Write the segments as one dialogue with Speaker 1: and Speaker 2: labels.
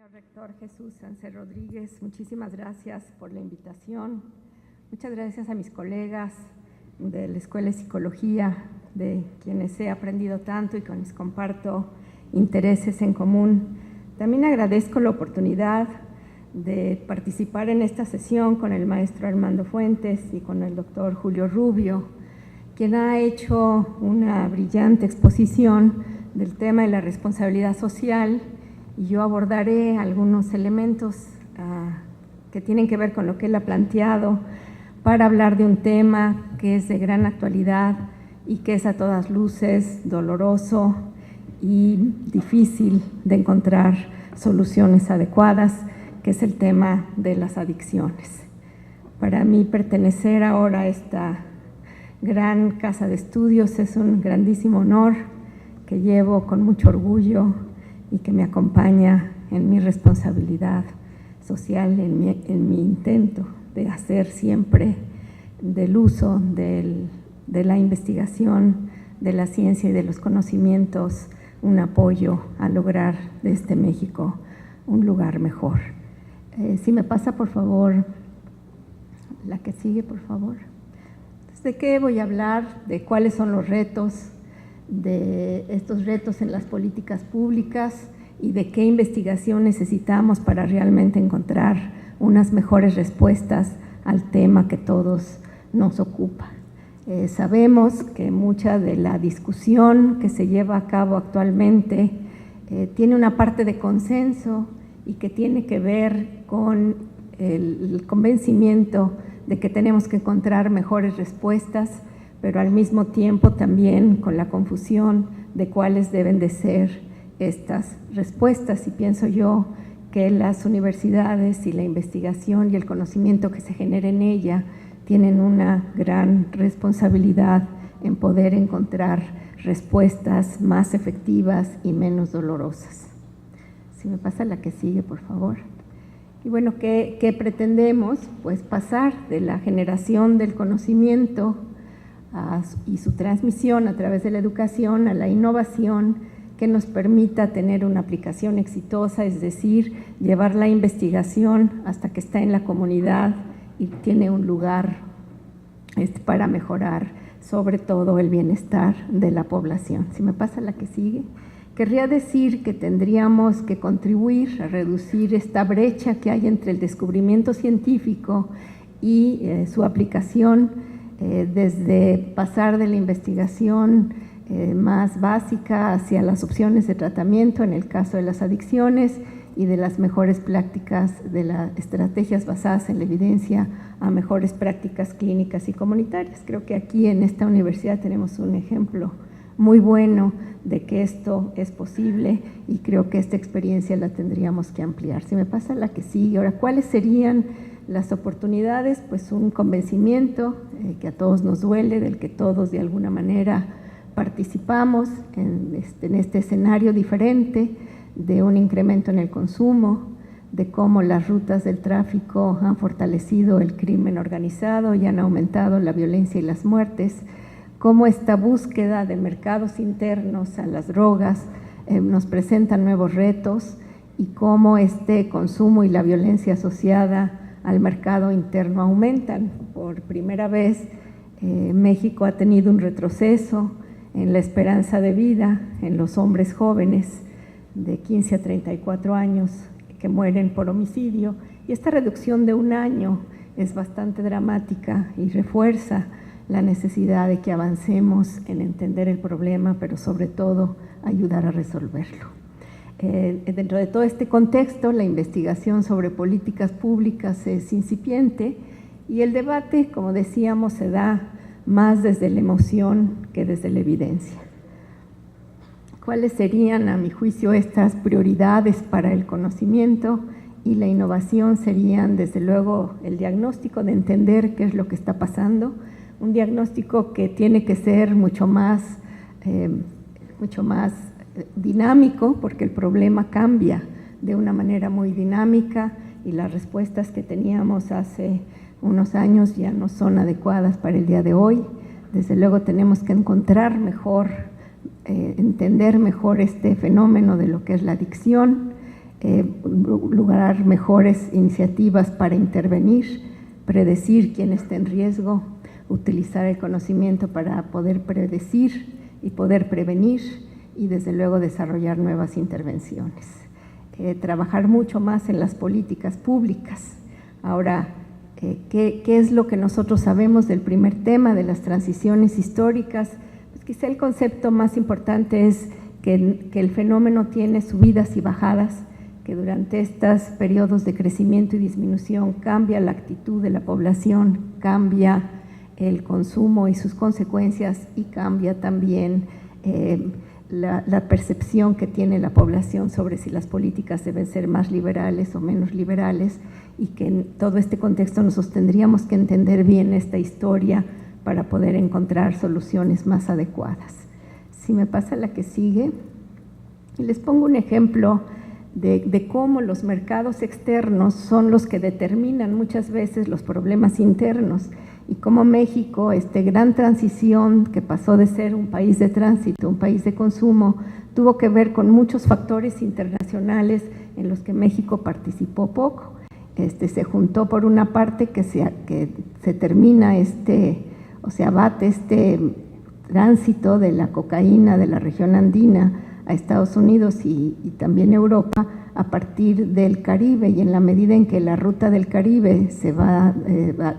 Speaker 1: Señor Rector Jesús Sánchez Rodríguez, muchísimas gracias por la invitación. Muchas gracias a mis colegas de la Escuela de Psicología, de quienes he aprendido tanto y con quienes comparto intereses en común. También agradezco la oportunidad de participar en esta sesión con el maestro Armando Fuentes y con el doctor Julio Rubio, quien ha hecho una brillante exposición del tema de la responsabilidad social, y yo abordaré algunos elementos que tienen que ver con lo que él ha planteado para hablar de un tema que es de gran actualidad y que es a todas luces doloroso y difícil de encontrar soluciones adecuadas, que es el tema de las adicciones. Para mí pertenecer ahora a esta gran casa de estudios es un grandísimo honor que llevo con mucho orgullo y que me acompaña en mi responsabilidad social, en mi intento de hacer siempre del uso de la investigación, de la ciencia y de los conocimientos un apoyo a lograr de este México un lugar mejor. Si me pasa, por favor, la que sigue, por favor. ¿De qué voy a hablar? De cuáles son los retos, de estos retos en las políticas públicas y de qué investigación necesitamos para realmente encontrar unas mejores respuestas al tema que todos nos ocupa. Sabemos que mucha de la discusión que se lleva a cabo actualmente tiene una parte de consenso y que tiene que ver con el convencimiento de que tenemos que encontrar mejores respuestas, pero al mismo tiempo también con la confusión de cuáles deben de ser estas respuestas. Y pienso yo que las universidades y la investigación y el conocimiento que se genera en ella tienen una gran responsabilidad en poder encontrar respuestas más efectivas y menos dolorosas. Si me pasa la que sigue, por favor. Y bueno, ¿qué pretendemos? Pues pasar de la generación del conocimiento y su transmisión a través de la educación a la innovación que nos permita tener una aplicación exitosa, es decir, llevar la investigación hasta que está en la comunidad y tiene un lugar para mejorar sobre todo el bienestar de la población. Si me pasa la que sigue. Querría decir que tendríamos que contribuir a reducir esta brecha que hay entre el descubrimiento científico y su aplicación, desde pasar de la investigación más básica hacia las opciones de tratamiento en el caso de las adicciones y de las mejores prácticas de las estrategias basadas en la evidencia a mejores prácticas clínicas y comunitarias. Creo que aquí en esta universidad tenemos un ejemplo muy bueno de que esto es posible y creo que esta experiencia la tendríamos que ampliar. Si me pasa la que sigue. Ahora, ¿cuáles serían las oportunidades? Pues un convencimiento que a todos nos duele, del que todos de alguna manera participamos en este escenario diferente de un incremento en el consumo, de cómo las rutas del tráfico han fortalecido el crimen organizado y han aumentado la violencia y las muertes, cómo esta búsqueda de mercados internos a las drogas nos presenta nuevos retos y cómo este consumo y la violencia asociada al mercado interno aumentan. Por primera vez México ha tenido un retroceso en la esperanza de vida en los hombres jóvenes de 15 a 34 años que mueren por homicidio, y esta reducción de un año es bastante dramática y refuerza la necesidad de que avancemos en entender el problema, pero sobre todo ayudar a resolverlo. Dentro de todo este contexto, la investigación sobre políticas públicas es incipiente y el debate, como decíamos, se da más desde la emoción que desde la evidencia. ¿Cuáles serían, a mi juicio, estas prioridades para el conocimiento y la innovación? Serían, desde luego, el diagnóstico, de entender qué es lo que está pasando, un diagnóstico que tiene que ser mucho más dinámico, porque el problema cambia de una manera muy dinámica y las respuestas que teníamos hace unos años ya no son adecuadas para el día de hoy. Desde luego tenemos que encontrar mejor, entender mejor este fenómeno de lo que es la adicción lograr mejores iniciativas para intervenir, predecir quién está en riesgo, utilizar el conocimiento para poder predecir y poder prevenir y desde luego desarrollar nuevas intervenciones. Trabajar mucho más en las políticas públicas. Ahora, ¿qué es lo que nosotros sabemos del primer tema de las transiciones históricas? Pues quizá el concepto más importante es que el fenómeno tiene subidas y bajadas, que durante estos periodos de crecimiento y disminución cambia la actitud de la población, cambia el consumo y sus consecuencias y cambia también la percepción que tiene la población sobre si las políticas deben ser más liberales o menos liberales, y que en todo este contexto nosotros tendríamos que entender bien esta historia para poder encontrar soluciones más adecuadas. Si me pasa la que sigue, les pongo un ejemplo de cómo los mercados externos son los que determinan muchas veces los problemas internos, y cómo México, gran transición que pasó de ser un país de tránsito, un país de consumo, tuvo que ver con muchos factores internacionales en los que México participó poco. Se juntó por una parte que se termina o se abate tránsito de la cocaína de la región andina a Estados Unidos y también Europa a partir del Caribe, y en la medida en que la ruta del Caribe se va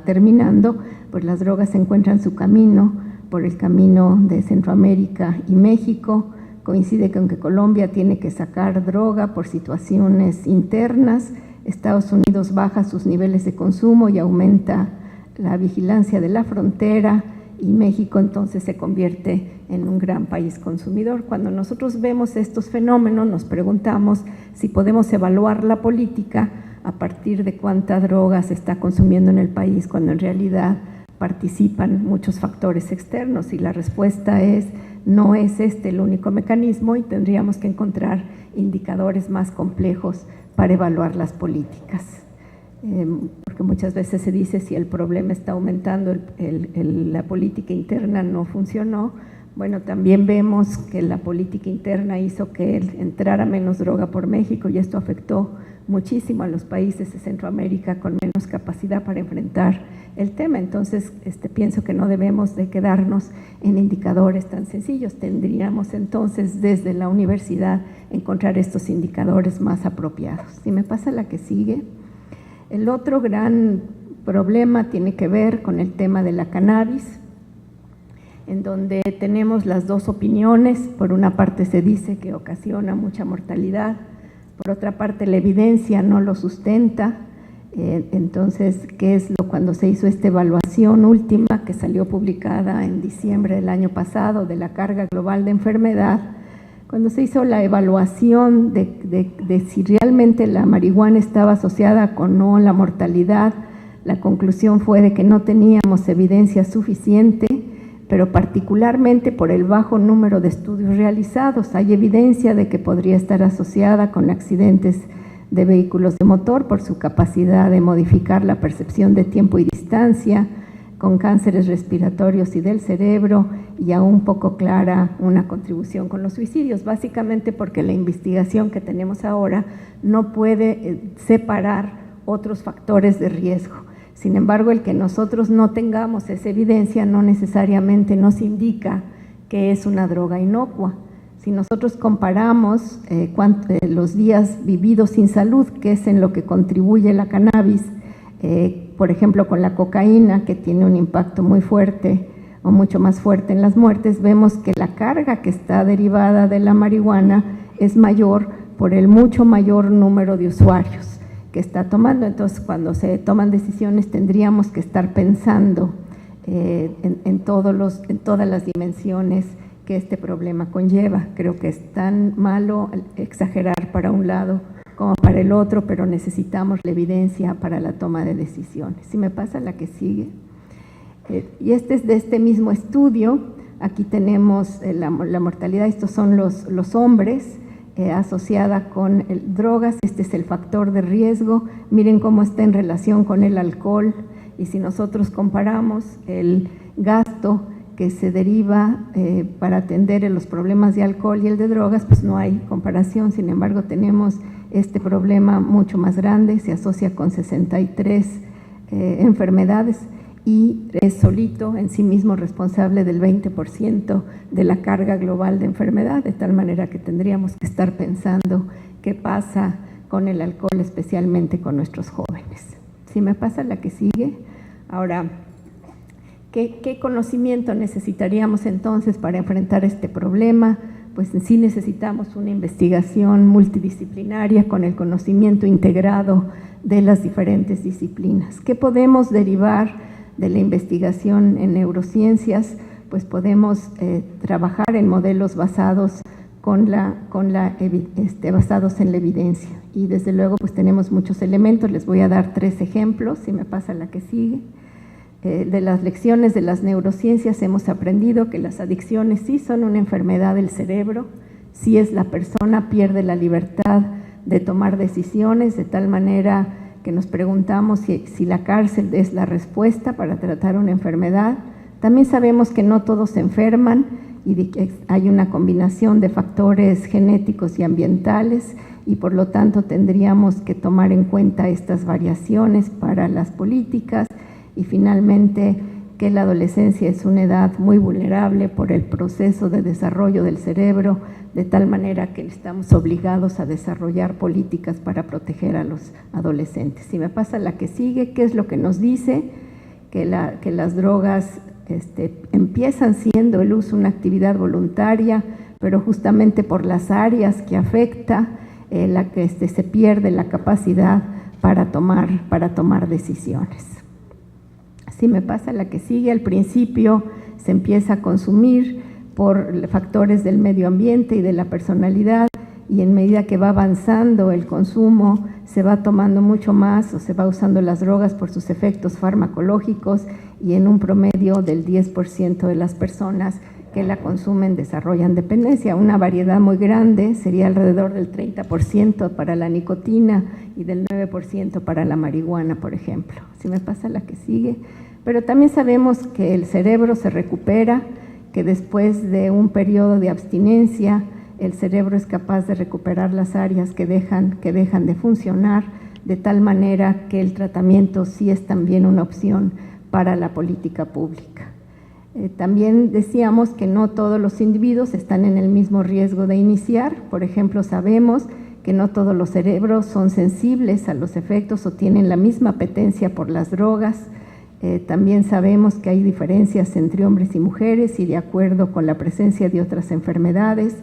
Speaker 1: terminando, pues las drogas encuentran su camino por el camino de Centroamérica y México. Coincide con que Colombia tiene que sacar droga por situaciones internas, Estados Unidos baja sus niveles de consumo y aumenta la vigilancia de la frontera, y México entonces se convierte en un gran país consumidor. Cuando nosotros vemos estos fenómenos, nos preguntamos si podemos evaluar la política a partir de cuánta droga se está consumiendo en el país, cuando en realidad participan muchos factores externos, y la respuesta es: no es el único mecanismo, y tendríamos que encontrar indicadores más complejos para evaluar las políticas. Porque muchas veces se dice si el problema está aumentando, la política interna no funcionó. Bueno, también vemos que la política interna hizo que entrara menos droga por México, y esto afectó muchísimo a los países de Centroamérica con menos capacidad para enfrentar el tema. Entonces, pienso que no debemos de quedarnos en indicadores tan sencillos. Tendríamos entonces desde la universidad encontrar estos indicadores más apropiados. Si me pasa la que sigue. El otro gran problema tiene que ver con el tema de la cannabis, en donde tenemos las dos opiniones. Por una parte se dice que ocasiona mucha mortalidad, por otra parte la evidencia no lo sustenta. Entonces, ¿qué es cuando se hizo esta evaluación última que salió publicada en diciembre del año pasado de la carga global de enfermedad? Cuando se hizo la evaluación de si realmente la marihuana estaba asociada con no la mortalidad, la conclusión fue de que no teníamos evidencia suficiente, pero particularmente por el bajo número de estudios realizados. Hay evidencia de que podría estar asociada con accidentes de vehículos de motor por su capacidad de modificar la percepción de tiempo y distancia, con cánceres respiratorios y del cerebro, y aún poco clara una contribución con los suicidios, básicamente porque la investigación que tenemos ahora no puede separar otros factores de riesgo. Sin embargo, el que nosotros no tengamos esa evidencia no necesariamente nos indica que es una droga inocua. Si nosotros comparamos los días vividos sin salud, que es en lo que contribuye la cannabis, por ejemplo, con la cocaína, que tiene un impacto muy fuerte o mucho más fuerte en las muertes, vemos que la carga que está derivada de la marihuana es mayor por el mucho mayor número de usuarios que está tomando. Entonces, cuando se toman decisiones, tendríamos que estar pensando en todas las dimensiones que este problema conlleva. Creo que es tan malo exagerar para un lado como para el otro, pero necesitamos la evidencia para la toma de decisiones. Si me pasa la que sigue. Y este es de este mismo estudio. Aquí tenemos la mortalidad, estos son los hombres, asociada con drogas. Este es el factor de riesgo. Miren cómo está en relación con el alcohol, y si nosotros comparamos el gasto que se deriva para atender los problemas de alcohol y el de drogas, pues no hay comparación. Sin embargo, tenemos este problema mucho más grande, se asocia con 63 enfermedades y es solito en sí mismo responsable del 20% de la carga global de enfermedad, de tal manera que tendríamos que estar pensando qué pasa con el alcohol, especialmente con nuestros jóvenes. Si me pasa la que sigue. Ahora, ¿qué conocimiento necesitaríamos entonces para enfrentar este problema? Pues en sí necesitamos una investigación multidisciplinaria con el conocimiento integrado de las diferentes disciplinas. ¿Qué podemos derivar de la investigación en neurociencias? Pues podemos trabajar en modelos basados basados en la evidencia. Y desde luego pues tenemos muchos elementos, les voy a dar 3 ejemplos, si me pasa la que sigue. De las lecciones de las neurociencias hemos aprendido que las adicciones sí son una enfermedad del cerebro, sí es la persona pierde la libertad de tomar decisiones, de tal manera que nos preguntamos si la cárcel es la respuesta para tratar una enfermedad. También sabemos que no todos se enferman y que hay una combinación de factores genéticos y ambientales y por lo tanto tendríamos que tomar en cuenta estas variaciones para las políticas. Y finalmente, que la adolescencia es una edad muy vulnerable por el proceso de desarrollo del cerebro, de tal manera que estamos obligados a desarrollar políticas para proteger a los adolescentes. Si me pasa la que sigue, ¿qué es lo que nos dice? Que las drogas empiezan siendo el uso una actividad voluntaria, pero justamente por las áreas que afecta, se pierde la capacidad para tomar decisiones. Si me pasa la que sigue, al principio se empieza a consumir por factores del medio ambiente y de la personalidad y en medida que va avanzando el consumo se va tomando mucho más o se va usando las drogas por sus efectos farmacológicos y en un promedio del 10% de las personas que la consumen desarrollan dependencia. Una variedad muy grande sería alrededor del 30% para la nicotina y del 9% para la marihuana, por ejemplo. Si me pasa la que sigue. Pero también sabemos que el cerebro se recupera, que después de un periodo de abstinencia, el cerebro es capaz de recuperar las áreas que dejan de funcionar, de tal manera que el tratamiento sí es también una opción para la política pública. También decíamos que no todos los individuos están en el mismo riesgo de iniciar. Por ejemplo, sabemos que no todos los cerebros son sensibles a los efectos o tienen la misma apetencia por las drogas. También sabemos que hay diferencias entre hombres y mujeres y de acuerdo con la presencia de otras enfermedades,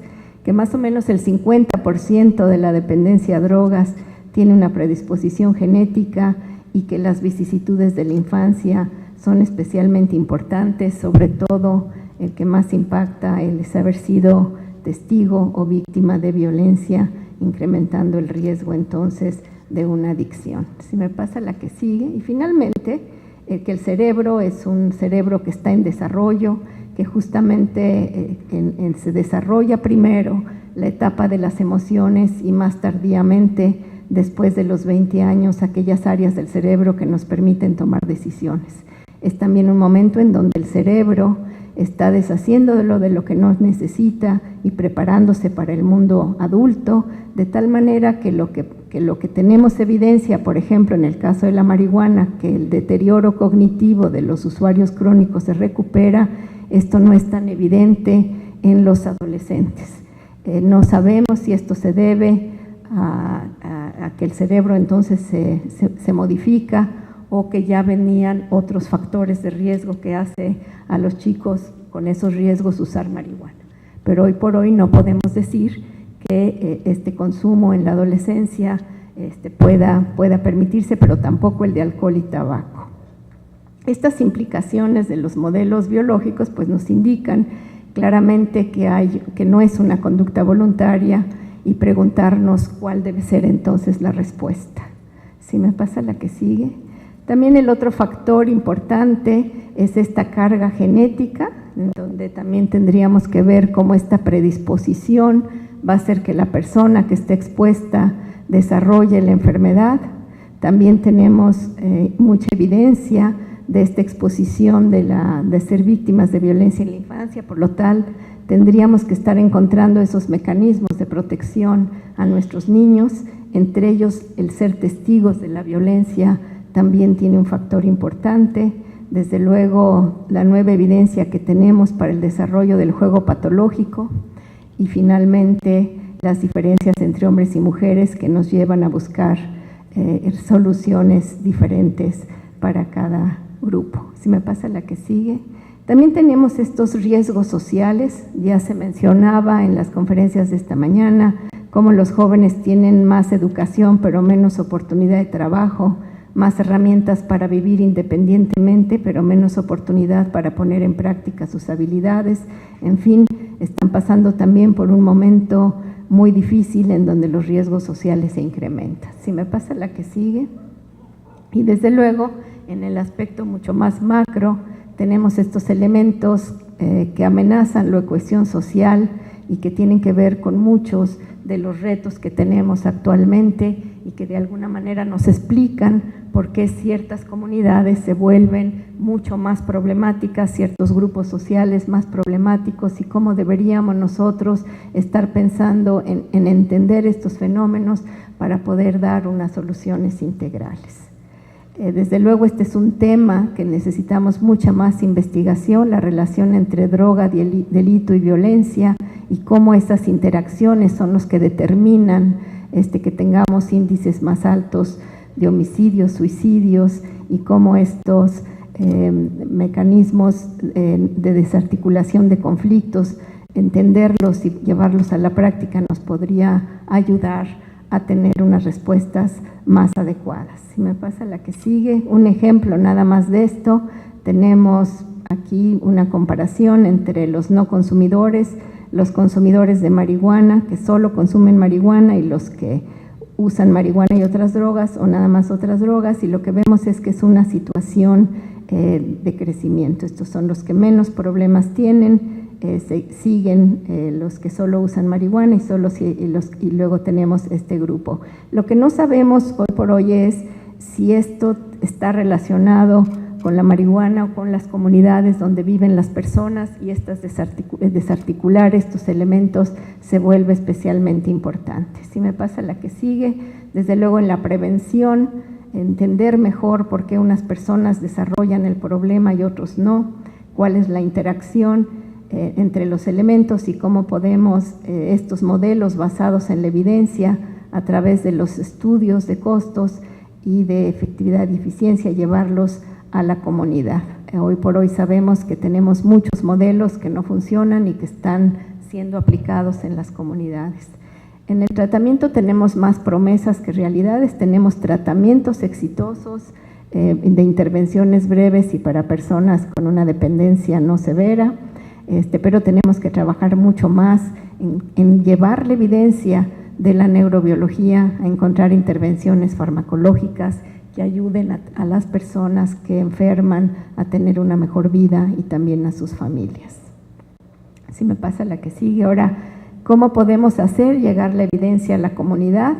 Speaker 1: que más o menos el 50% de la dependencia a drogas tiene una predisposición genética y que las vicisitudes de la infancia son especialmente importantes, sobre todo el que más impacta el es haber sido testigo o víctima de violencia, incrementando el riesgo entonces de una adicción. Si me pasa la que sigue. Y finalmente, que el cerebro es un cerebro que está en desarrollo, que justamente se desarrolla primero la etapa de las emociones y más tardíamente, después de los 20 años, aquellas áreas del cerebro que nos permiten tomar decisiones. Es también un momento en donde el cerebro está deshaciendo de lo que no necesita y preparándose para el mundo adulto, de tal manera que lo que tenemos evidencia, por ejemplo, en el caso de la marihuana, que el deterioro cognitivo de los usuarios crónicos se recupera, esto no es tan evidente en los adolescentes. No sabemos si esto se debe a que el cerebro entonces se modifica o que ya venían otros factores de riesgo que hace a los chicos con esos riesgos usar marihuana. Pero hoy por hoy no podemos decir que este consumo en la adolescencia pueda permitirse, pero tampoco el de alcohol y tabaco. Estas implicaciones de los modelos biológicos pues nos indican claramente que no es una conducta voluntaria y preguntarnos cuál debe ser entonces la respuesta. Si me pasa la que sigue. También el otro factor importante es esta carga genética, en donde también tendríamos que ver cómo esta predisposición va a hacer que la persona que esté expuesta desarrolle la enfermedad. También tenemos mucha evidencia de esta exposición de ser víctimas de violencia en la infancia, por lo tal tendríamos que estar encontrando esos mecanismos de protección a nuestros niños entre ellos el ser testigos de la violencia también tiene un factor importante. Desde luego, la nueva evidencia que tenemos para el desarrollo del juego patológico y finalmente las diferencias entre hombres y mujeres que nos llevan a buscar soluciones diferentes para cada grupo. Si me pasa la que sigue. También tenemos estos riesgos sociales, ya se mencionaba en las conferencias de esta mañana, cómo los jóvenes tienen más educación pero menos oportunidad de trabajo, más herramientas para vivir independientemente, pero menos oportunidad para poner en práctica sus habilidades. En fin, están pasando también por un momento muy difícil en donde los riesgos sociales se incrementan. Si me pasa la que sigue. Y desde luego, en el aspecto mucho más macro, tenemos estos elementos que amenazan la cohesión social y que tienen que ver con muchos de los retos que tenemos actualmente y que de alguna manera nos explican por qué ciertas comunidades se vuelven mucho más problemáticas, ciertos grupos sociales más problemáticos y cómo deberíamos nosotros estar pensando en entender estos fenómenos para poder dar unas soluciones integrales. Desde luego este es un tema que necesitamos mucha más investigación, la relación entre droga, delito y violencia y cómo esas interacciones son los que determinan que tengamos índices más altos de homicidios, suicidios y cómo estos mecanismos de desarticulación de conflictos, entenderlos y llevarlos a la práctica nos podría ayudar a tener unas respuestas más adecuadas. Si me pasa la que sigue, un ejemplo nada más de esto, tenemos aquí una comparación entre los no consumidores, los consumidores de marihuana, que solo consumen marihuana, y los que usan marihuana y otras drogas, o nada más otras drogas, y lo que vemos es que es una situación de crecimiento. Estos son los que menos problemas tienen, siguen los que solo usan marihuana y luego tenemos este grupo. Lo que no sabemos hoy por hoy es si esto está relacionado con la marihuana o con las comunidades donde viven las personas, y desarticular estos elementos se vuelve especialmente importante. Si me pasa la que sigue, desde luego en la prevención, entender mejor por qué unas personas desarrollan el problema y otros no, cuál es la interacción entre los elementos y cómo podemos estos modelos basados en la evidencia a través de los estudios de costos y de efectividad y eficiencia llevarlos a la comunidad. Hoy por hoy sabemos que tenemos muchos modelos que no funcionan y que están siendo aplicados en las comunidades. En el tratamiento tenemos más promesas que realidades, tenemos tratamientos exitosos de intervenciones breves y para personas con una dependencia no severa, pero tenemos que trabajar mucho más en llevar la evidencia de la neurobiología a encontrar intervenciones farmacológicas que ayuden a las personas que enferman a tener una mejor vida y también a sus familias. Si me pasa la que sigue. Ahora, ¿cómo podemos hacer llegar la evidencia a la comunidad?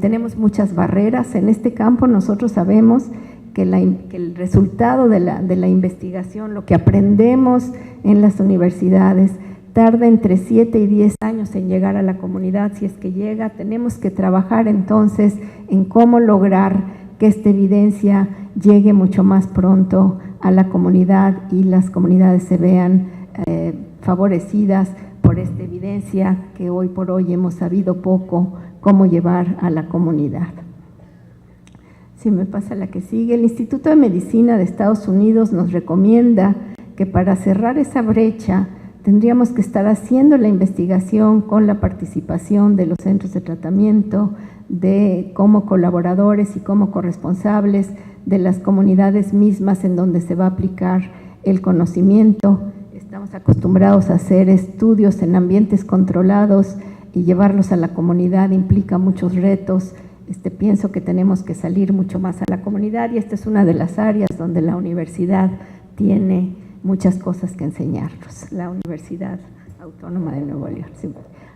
Speaker 1: Tenemos muchas barreras en este campo. Nosotros sabemos que el resultado de la investigación, lo que aprendemos en las universidades, tarda entre 7 y 10 años en llegar a la comunidad. Si es que llega, tenemos que trabajar entonces en cómo lograr que esta evidencia llegue mucho más pronto a la comunidad y las comunidades se vean favorecidas por esta evidencia que hoy por hoy hemos sabido poco cómo llevar a la comunidad. Si me pasa la que sigue, el Instituto de Medicina de Estados Unidos nos recomienda que para cerrar esa brecha tendríamos que estar haciendo la investigación con la participación de los centros de tratamiento, como colaboradores y como corresponsables de las comunidades mismas en donde se va a aplicar el conocimiento. Estamos acostumbrados a hacer estudios en ambientes controlados y llevarlos a la comunidad implica muchos retos. Pienso que tenemos que salir mucho más a la comunidad y esta es una de las áreas donde la universidad tiene muchas cosas que enseñarnos, la Universidad Autónoma de Nuevo León. Sí.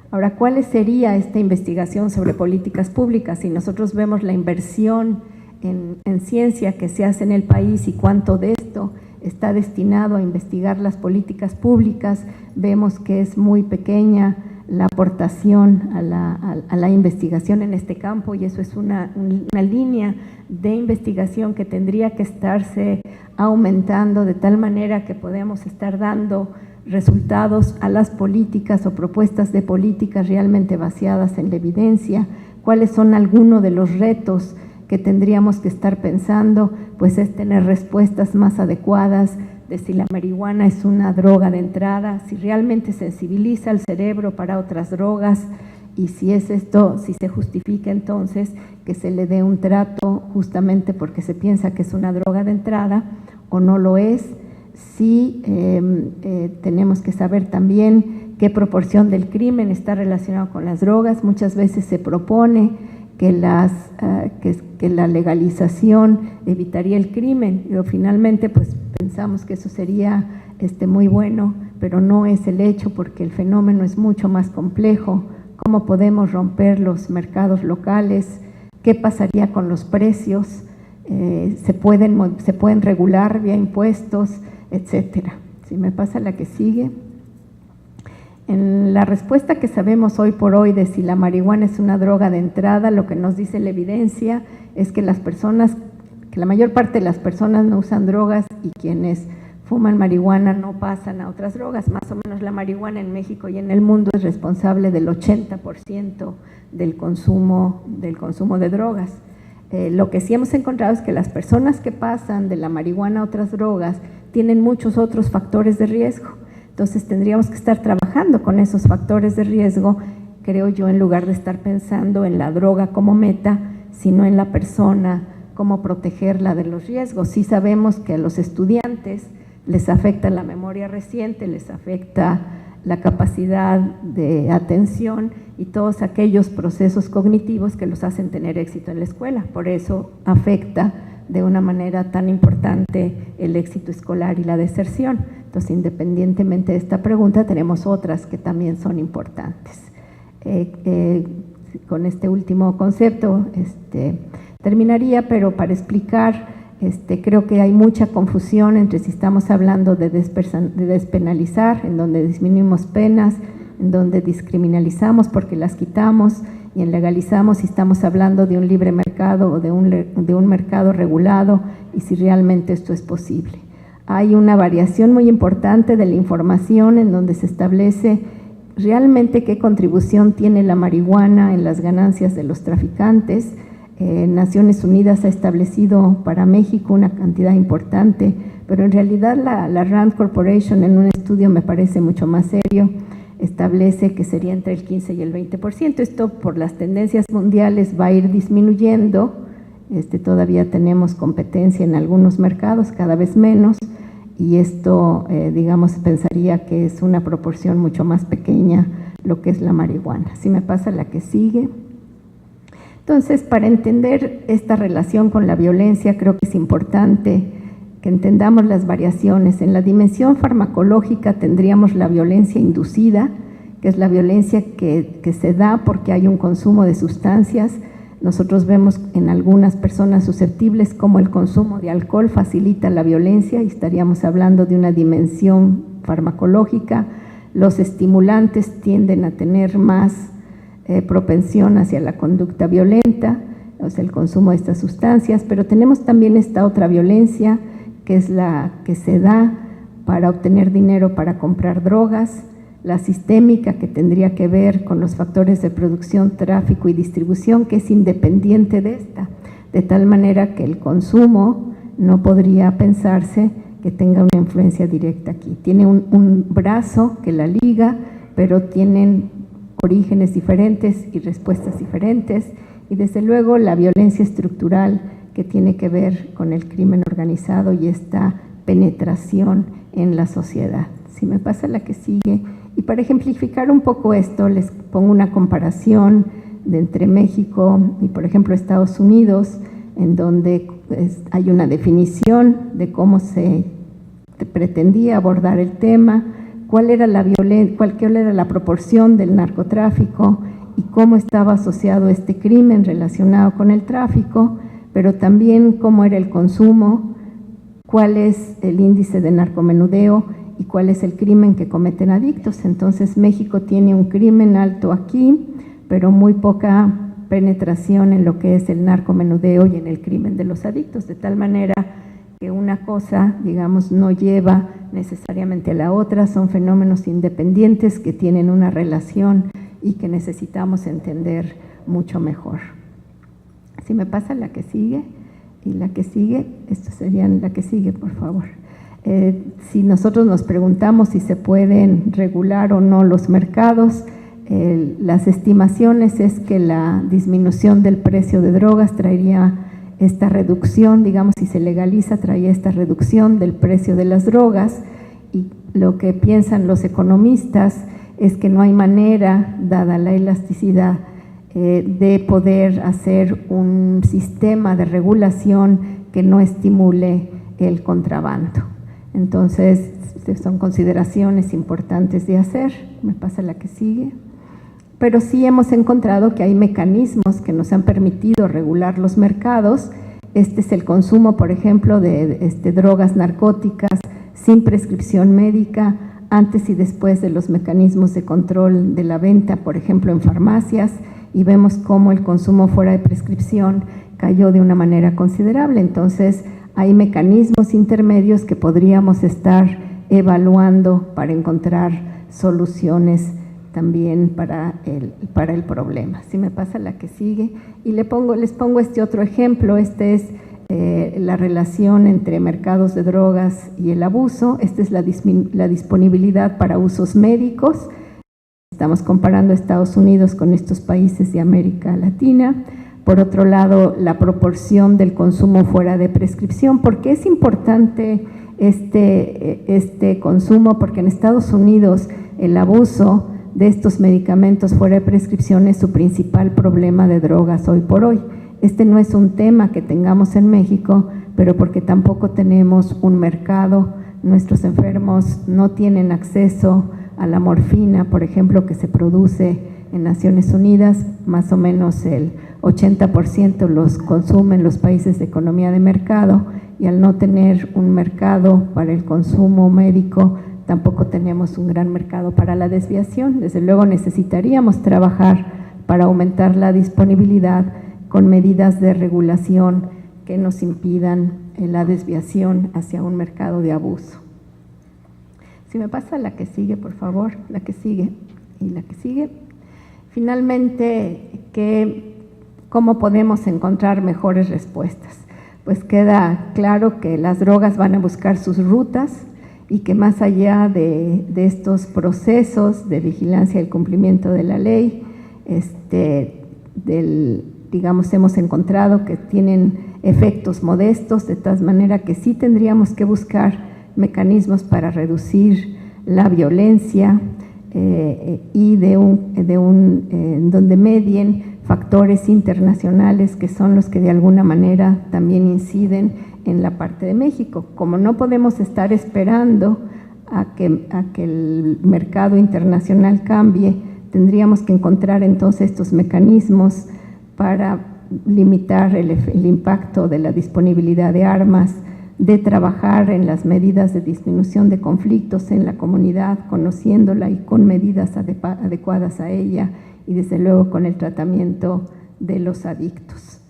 Speaker 1: Ahora, ¿cuál sería esta investigación sobre políticas públicas? Si nosotros vemos la inversión en ciencia que se hace en el país y cuánto de esto está destinado a investigar las políticas públicas, vemos que es muy pequeña la aportación a la investigación en este campo, y eso es una línea de investigación que tendría que estarse aumentando de tal manera que podamos estar dando resultados a las políticas o propuestas de políticas realmente basadas en la evidencia. ¿Cuáles son algunos de los retos que tendríamos que estar pensando? Pues es tener respuestas más adecuadas de si la marihuana es una droga de entrada, si realmente sensibiliza al cerebro para otras drogas, y si es esto, si se justifica entonces que se le dé un trato justamente porque se piensa que es una droga de entrada o no lo es. Sí, tenemos que saber también qué proporción del crimen está relacionado con las drogas. Muchas veces se propone que la legalización evitaría el crimen, pero finalmente pues pensamos que eso sería muy bueno, pero no es el hecho, porque el fenómeno es mucho más complejo. ¿Cómo podemos romper los mercados locales? ¿Qué pasaría con los precios? ¿Se pueden regular vía impuestos, etcétera? Si me pasa la que sigue. En la respuesta que sabemos hoy por hoy de si la marihuana es una droga de entrada, lo que nos dice la evidencia es que la mayor parte de las personas no usan drogas, y quienes fuman marihuana no pasan a otras drogas. Más o menos la marihuana en México y en el mundo es responsable del 80% del consumo de drogas. Lo que sí hemos encontrado es que las personas que pasan de la marihuana a otras drogas tienen muchos otros factores de riesgo. Entonces tendríamos que estar trabajando con esos factores de riesgo, creo yo, en lugar de estar pensando en la droga como meta, sino en la persona, cómo protegerla de los riesgos. Sí sabemos que a los estudiantes les afecta la memoria reciente, les afecta la capacidad de atención y todos aquellos procesos cognitivos que los hacen tener éxito en la escuela. Por eso afecta de una manera tan importante el éxito escolar y la deserción. Entonces, independientemente de esta pregunta, tenemos otras que también son importantes. Con este último concepto terminaría, pero para explicar, creo que hay mucha confusión entre si estamos hablando de despenalizar, en donde disminuimos penas, en donde descriminalizamos porque las quitamos, y en legalizamos si estamos hablando de un libre mercado o de un mercado regulado, y si realmente esto es posible. Hay una variación muy importante de la información en donde se establece realmente qué contribución tiene la marihuana en las ganancias de los traficantes. Naciones Unidas ha establecido para México una cantidad importante, pero en realidad la Rand Corporation, en un estudio me parece mucho más serio, establece que sería entre el 15 y el 20%. Esto por las tendencias mundiales va a ir disminuyendo. Todavía tenemos competencia en algunos mercados, cada vez menos, y esto, digamos, pensaría que es una proporción mucho más pequeña lo que es la marihuana. Si me pasa la que sigue. Entonces, para entender esta relación con la violencia, creo que es importante que entendamos las variaciones. En la dimensión farmacológica tendríamos la violencia inducida, que es la violencia que se da porque hay un consumo de sustancias. Nosotros vemos en algunas personas susceptibles cómo el consumo de alcohol facilita la violencia, y estaríamos hablando de una dimensión farmacológica. Los estimulantes tienden a tener más propensión hacia la conducta violenta, o sea, el consumo de estas sustancias, pero tenemos también esta otra violencia, que es la que se da para obtener dinero para comprar drogas, la sistémica, que tendría que ver con los factores de producción, tráfico y distribución, que es independiente de esta, de tal manera que el consumo no podría pensarse que tenga una influencia directa aquí. Tiene un brazo que la liga, pero tienen orígenes diferentes y respuestas diferentes, y desde luego la violencia estructural, que tiene que ver con el crimen organizado y esta penetración en la sociedad. Si me pasa la que sigue. Y para ejemplificar un poco esto, les pongo una comparación entre México y, por ejemplo, Estados Unidos, en donde hay una definición de cómo se pretendía abordar el tema, cuál era la proporción del narcotráfico y cómo estaba asociado este crimen relacionado con el tráfico, pero también cómo era el consumo, cuál es el índice de narcomenudeo y cuál es el crimen que cometen adictos. Entonces México tiene un crimen alto aquí, pero muy poca penetración en lo que es el narcomenudeo y en el crimen de los adictos, de tal manera que una cosa, digamos, no lleva necesariamente a la otra, son fenómenos independientes que tienen una relación y que necesitamos entender mucho mejor. Si me pasa la que sigue y la que sigue, esto sería la que sigue, por favor. Si nosotros nos preguntamos si se pueden regular o no los mercados, las estimaciones es que la disminución del precio de drogas traería esta reducción, digamos, si se legaliza, traería esta reducción del precio de las drogas, y lo que piensan los economistas es que no hay manera, dada la elasticidad, de poder hacer un sistema de regulación que no estimule el contrabando. Entonces, son consideraciones importantes de hacer. Me pasa la que sigue. Pero sí hemos encontrado que hay mecanismos que nos han permitido regular los mercados. Este es el consumo, por ejemplo, de drogas narcóticas sin prescripción médica, antes y después de los mecanismos de control de la venta, por ejemplo, en farmacias, y vemos cómo el consumo fuera de prescripción cayó de una manera considerable. Entonces, hay mecanismos intermedios que podríamos estar evaluando para encontrar soluciones también para el problema. Si me pasa la que sigue, y les pongo este otro ejemplo. Este es la relación entre mercados de drogas y el abuso. Esta es la disponibilidad para usos médicos. Estamos comparando Estados Unidos con estos países de América Latina. Por otro lado, la proporción del consumo fuera de prescripción. ¿Por qué es importante este consumo? Porque en Estados Unidos el abuso de estos medicamentos fuera de prescripción es su principal problema de drogas hoy por hoy. Este no es un tema que tengamos en México, pero porque tampoco tenemos un mercado. Nuestros enfermos no tienen acceso a la morfina, por ejemplo, que se produce en Naciones Unidas. Más o menos el 80% los consumen los países de economía de mercado, y al no tener un mercado para el consumo médico, tampoco tenemos un gran mercado para la desviación. Desde luego necesitaríamos trabajar para aumentar la disponibilidad con medidas de regulación que nos impidan la desviación hacia un mercado de abuso. Si me pasa la que sigue, por favor, la que sigue y la que sigue. Finalmente, ¿cómo podemos encontrar mejores respuestas? Pues queda claro que las drogas van a buscar sus rutas, y que más allá de estos procesos de vigilancia del cumplimiento de la ley, digamos, hemos encontrado que tienen efectos modestos, de tal manera que sí tendríamos que buscar mecanismos para reducir la violencia y donde medien factores internacionales que son los que de alguna manera también inciden en la parte de México. Como no podemos estar esperando a que el mercado internacional cambie, tendríamos que encontrar entonces estos mecanismos para limitar el impacto de la disponibilidad de armas, de trabajar en las medidas de disminución de conflictos en la comunidad, conociéndola y con medidas adecuadas a ella, y desde luego con el tratamiento de los adictos.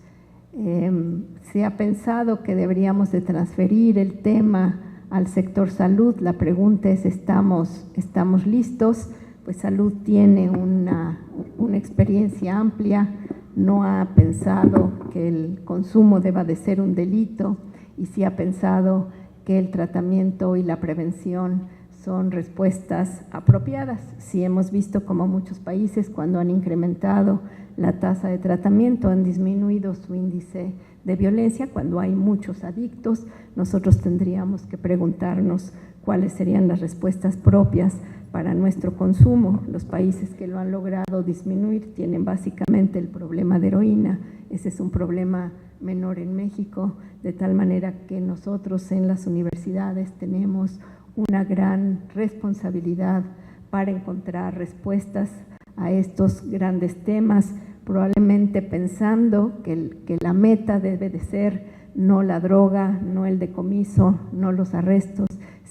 Speaker 1: Se ha pensado que deberíamos de transferir el tema al sector salud. La pregunta es, ¿estamos listos? Pues salud tiene una experiencia amplia, no ha pensado que el consumo deba de ser un delito, y sí ha pensado que el tratamiento y la prevención son respuestas apropiadas. Sí hemos visto como muchos países, cuando han incrementado la tasa de tratamiento, han disminuido su índice de violencia. Cuando hay muchos adictos, nosotros tendríamos que preguntarnos cuáles serían las respuestas propias para nuestro consumo. Los países que lo han logrado disminuir tienen básicamente el problema de heroína. Ese es un problema menor en México, de tal manera que nosotros en las universidades tenemos una gran responsabilidad para encontrar respuestas a estos grandes temas, probablemente pensando que la meta debe de ser no la droga, no el decomiso, no los arrestos,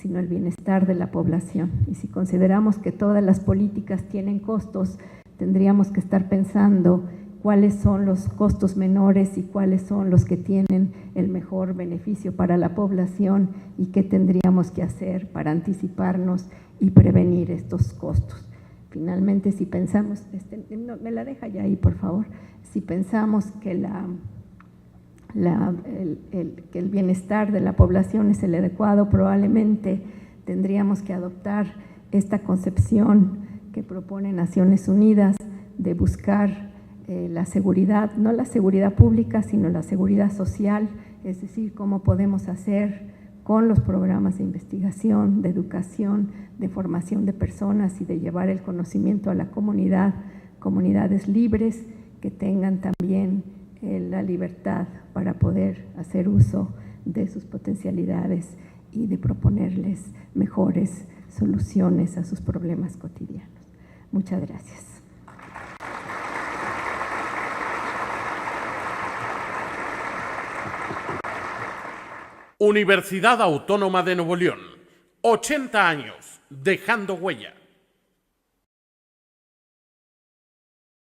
Speaker 1: sino el bienestar de la población. Y si consideramos que todas las políticas tienen costos, tendríamos que estar pensando cuáles son los costos menores y cuáles son los que tienen el mejor beneficio para la población y qué tendríamos que hacer para anticiparnos y prevenir estos costos. Finalmente, si pensamos, me la deja ya ahí, por favor, si pensamos que que el bienestar de la población es el adecuado, probablemente tendríamos que adoptar esta concepción que propone Naciones Unidas de buscar la seguridad, no la seguridad pública, sino la seguridad social, es decir, cómo podemos hacer con los programas de investigación, de educación, de formación de personas y de llevar el conocimiento a la comunidad, comunidades libres que tengan también la libertad para poder hacer uso de sus potencialidades y de proponerles mejores soluciones a sus problemas cotidianos. Muchas gracias.
Speaker 2: Universidad Autónoma de Nuevo León, 80 años, dejando huella.